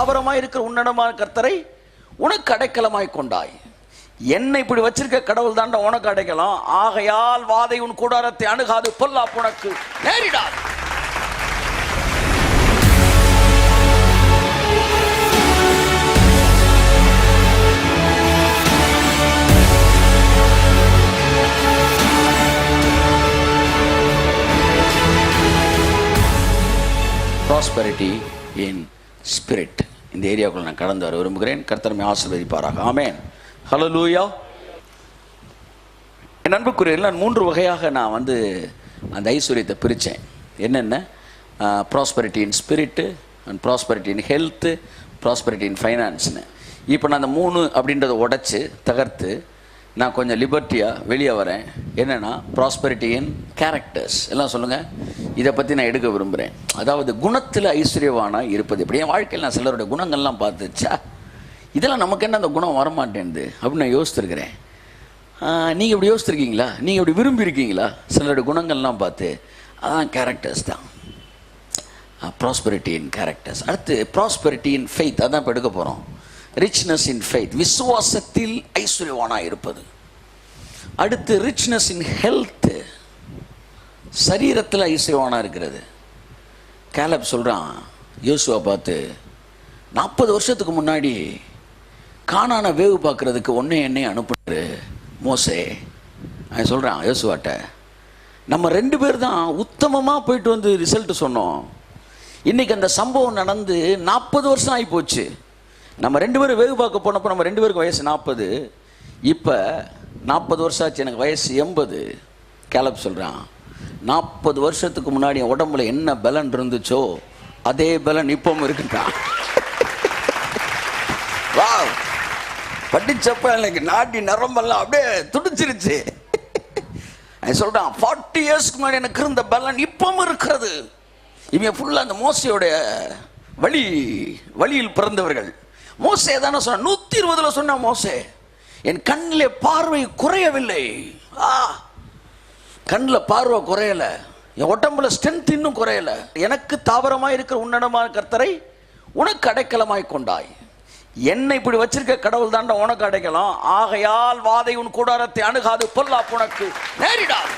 தாவரமாய் இருக்கிற உன்னதமான கர்த்தரை உனக்கு அடைக்கலமாய் கொண்டாய். என்னை இப்படி வச்சிருக்க கடவுள் தாண்டா உனக்கு அடைக்கலாம். ஆகையால் வாதை உன் கூடாரத்தை அணுகாது, பொல்லாப்பு உனக்கு நேரிடாது. Prosperity in spirit. இந்த ஏரியாவுக்குள்ள நான் கடந்து வர விரும்புகிறேன். கர்த்தர் ஆசீர்வதிப்பாராக. ஆமென். ஹல்லேலூயா. என் அன்புக்குரியவர்களே, நான் 3 வகையாக நான் அந்த ஐஸ்வர்யத்தை பிரித்தேன். என்னென்ன? Prosperity in spirit, and prosperity in health, prosperity in ஃபைனான்ஸ்னு. இப்போ நான் அந்த 3 அப்படின்றத உடைச்சி தகர்த்து நான் கொஞ்சம் லிபர்ட்டியாக வெளியே வரேன். என்னென்னா ப்ராஸ்பெரிட்டி இன் கேரக்டர்ஸ். எல்லாம் சொல்லுங்கள். இதை பற்றி நான் எடுக்க விரும்புகிறேன். அதாவது குணத்தில் ஐஸ்வர்யவானாக இருப்பது எப்படி. என் வாழ்க்கையில் நான் சிலருடைய குணங்கள்லாம் பார்த்துச்சா, இதெல்லாம் நமக்கு என்ன அந்த குணம் வரமாட்டேன்து அப்படின்னு நான் யோசித்துருக்கிறேன். நீங்கள் இப்படி யோசித்துருக்கீங்களா? நீங்கள் இப்படி விரும்பியிருக்கீங்களா? சிலருடைய குணங்கள்லாம் பார்த்து அதான் கேரக்டர்ஸ் தான். ப்ராஸ்பெரிட்டி இன் கேரக்டர்ஸ். அடுத்து ப்ராஸ்பெரிட்டி இன் ஃபெய்த். அதான் இப்போ எடுக்க போகிறோம். ரிச்னஸ் இன் ஃபெய்த், விசுவாசத்தில் ஐஸ்வர்யவானாக இருப்பது. அடுத்து ரிச்னஸ் இன் ஹெல்த், சரீரத்தில் ஐஸ்வர்யவானாக இருக்கிறது. கேலப் சொல்கிறான் யோசுவா பார்த்து, 40 வருஷத்துக்கு முன்னாடி கானான வேவு பார்க்குறதுக்கு என்னை அனுப்புனாரு மோசே. அவன் சொல்கிறான் யோசுவாட்ட, நம்ம 2 பேர் தான் உத்தமமாக போயிட்டு வந்து ரிசல்ட் சொன்னோம். இன்றைக்கி அந்த சம்பவம் நடந்து 40 வருஷம் ஆகி போச்சு. நம்ம 2 பேரும் வேவு பார்க்க போனப்போ நம்ம 2 பேருக்கு வயசு 40. இப்போ 40 வருஷம் ஆச்சு, எனக்கு வயசு 80. கேலப் சொல்கிறான், 40 வருஷத்துக்கு முன்னாடி என் உடம்புல என்ன பலன் இருந்துச்சோ அதே பலன் இப்பவும் இருக்குன்றான். வா, படிச்சப்ப எனக்கு நாட்டி நரம்பெல்லாம் அப்படியே துடிச்சிருச்சு. சொல்றான் 40 இயர்ஸ்க்கு முன்னாடி எனக்கு இருந்த பலன் இப்பவும் இருக்கிறது. இவங்க ஃபுல்லா அந்த மோசையோடைய வழியில் பிறந்தவர்கள். மோசே தானே சொன்ன, 120 சொன்ன மோசே, என் கண்ணில் பார்வை குறையவில்லை. கண்ணில் பார்வை குறையல, என் உடம்புல ஸ்ட்ரென்த் இன்னும் குறையல. எனக்கு தாவரமாய் இருக்கிற உன்னதமான கர்த்தரை உனக்கு அடைக்கலமாய் கொண்டாய். என்னை இப்படி வச்சிருக்க கடவுள் தாண்டா உனக்கு அடைக்கலாம். ஆகையால் வாதை உன் கூடாரத்தை அணுகாது, பொல்லாப்பு உனக்கு நேரிடாது.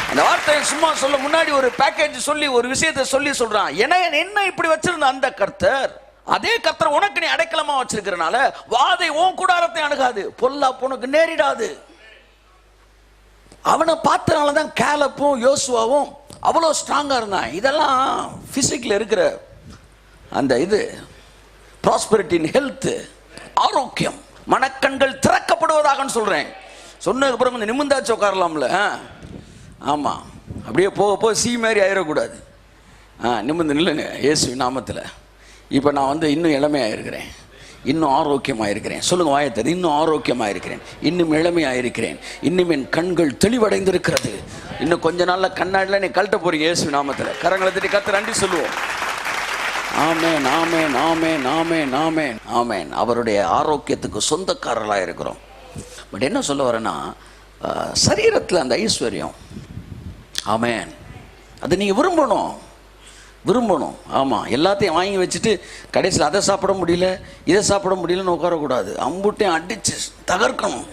அந்த வார்த்தையை சும்மா சொல்ல முன்னாடி ஒரு பேக்கேஜ் சொல்லி ஒரு விஷயத்தை சொல்றான். என்ன இப்படி வச்சிருந்த அந்த கர்த்தர், அதே கர்த்தர் உனக்கு நீ அடைக்கலமா வச்சிருக்கிறனால வாதை உன் கூடாரத்தை அணுகாது, பொல்லாப்பு உனக்கு நேரிடாது. அவனை பார்த்தனாலதான் கேலப்பும் யோசுவாவும் அவ்வளோ ஸ்ட்ராங்கா இருந்தான். இதெல்லாம் பிசிக்கல் இருக்கிற அந்த இது ப்ராஸ்பெரிட்டி இன் ஹெல்த், ஆரோக்கியம். மனக்கண்கள் திறக்கப்படுவதாக சொல்றேன். சொன்னதுக்கு அப்புறம் கொஞ்சம் நிமிந்தாச்சு உட்காரலாம்ல. ஆமாம், அப்படியே போக சி மாதிரி ஆயிடக்கூடாது. நிமிந்து நில்லுங்க இயேசு நாமத்தில். இப்போ நான் இன்னும் இளமையாக இருக்கிறேன், இன்னும் ஆரோக்கியமாக இருக்கிறேன். சொல்லுங்க வாயத்தது, இன்னும் ஆரோக்கியமாக இருக்கிறேன், இன்னும் இளமையாக இருக்கிறேன், இன்னும் என் கண்கள் தெளிவடைந்திருக்கிறது. இன்னும் கொஞ்ச நாளில் கண்ணாடியில் நீ கழட்ட போறீங்க இயேசு நாமத்தில். கரங்களை தட்டி கர்த்தர் நன்றி சொல்லுவோம். ஆமேன், ஆமேன், ஆமேன், ஆமேன், ஆமேன், ஆமேன். அவருடைய ஆரோக்கியத்துக்கு சொந்தக்காரர்களாக இருக்கிறோம். பட் என்ன சொல்ல வரேன்னா, சரீரத்தில் அந்த ஐஸ்வர்யம், ஆமேன், அது நீங்கள் விரும்பணும். ஆமாம், எல்லாத்தையும் வாங்கி வச்சுட்டு கடைசியில் அதை சாப்பிட முடியல இதை சாப்பிட முடியலன்னு உட்காரக்கூடாது. அம்புட்டையும் அடித்து தகர்க்கணும்.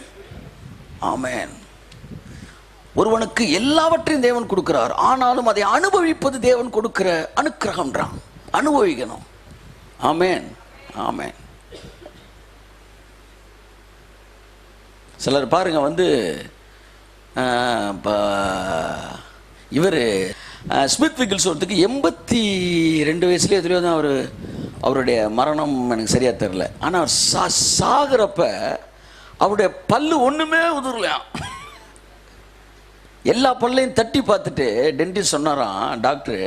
ஆமேன். ஒருவனுக்கு எல்லாவற்றையும் தேவன் கொடுக்கிறார், ஆனாலும் அதை அனுபவிப்பது தேவன் கொடுக்கிற அனுக்கிரகம்ன்றான். அனுபவிக்கணும். ஆமேன், ஆமேன். சிலர் பாருங்க இவர் ஸ்மித் விக்கில்ஸ்வர்த்துக்கு 82 வயசுலேயே எதுலையோ தான் அவருடைய மரணம் எனக்கு சரியாக தெரில. ஆனால் அவர் சாகிறப்ப அவருடைய பல்லு ஒன்றுமே உதிரலையாம். எல்லா பல்லையும் தட்டி பார்த்துட்டு டென்டிஸ்ட் சொன்னாராம், டாக்டரு,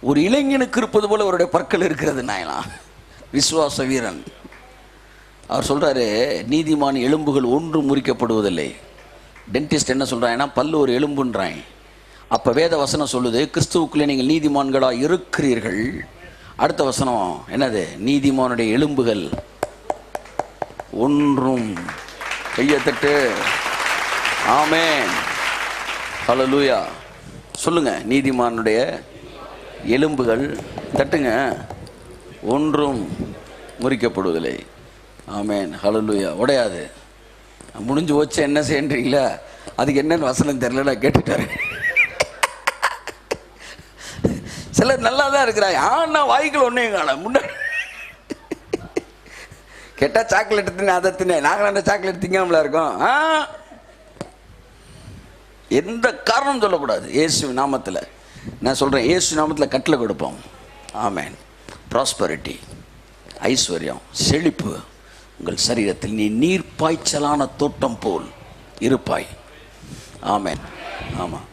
ஒரு இளைஞனுக்கு இருப்பது போல அவருடைய பற்கள் இருக்கிறது நாயலாம். விசுவாச வீரன். அவர் சொல்றாரு, நீதிமான் எலும்புகள் ஒன்று முறிக்கப்படுவதில்லை. டென்டிஸ்ட் என்ன சொல்றான், ஏன்னா பல்லு ஒரு எலும்புன்றான். அப்ப வேத வசனம் சொல்லுது, கிறிஸ்துவுக்குள்ளே நீங்கள் நீதிமான்களா இருக்கிறீர்கள். அடுத்த வசனம் என்னது, நீதிமானுடைய எலும்புகள் ஒன்றும். கையத்தட்டு. ஆமென், ஹல்லேலூயா. சொல்லுங்க, நீதிமானுடைய எலும்புகள், தட்டுங்க, ஒன்றும் முறிக்கப்படுவதில்லை. ஆமென், ஹல்லேலூயா. உடையாது. முடிஞ்சு போச்சு என்ன செய்யன்றீங்களா? அதுக்கு என்னன்னு வசனம் தெரியல, நான் கேட்டுட்டாரு. சிலர் நல்லா தான் இருக்கிறாங்க, ஆனால் வாய்க்குள்ள ஒன்றையும் காண முன்னாடி கேட்டால் சாக்லேட் தின்னு அதை தின்னு. நாங்கள் அந்த சாக்லேட் திங்காமல இருக்கோம். எந்த காரணம் சொல்லக்கூடாது. இயேசு நாமத்தில் நான் சொல்கிறேன், இயேசு நாமத்தில் கட்டளை கொடுப்போம். ஆமென். ப்ராஸ்பரிட்டி, ஐஸ்வர்யம், செழிப்பு உங்கள் சரீரத்தில். நீ நீர் பாய்ச்சலான தோட்டம் போல் இருப்பாய். ஆமென். ஆமாம்.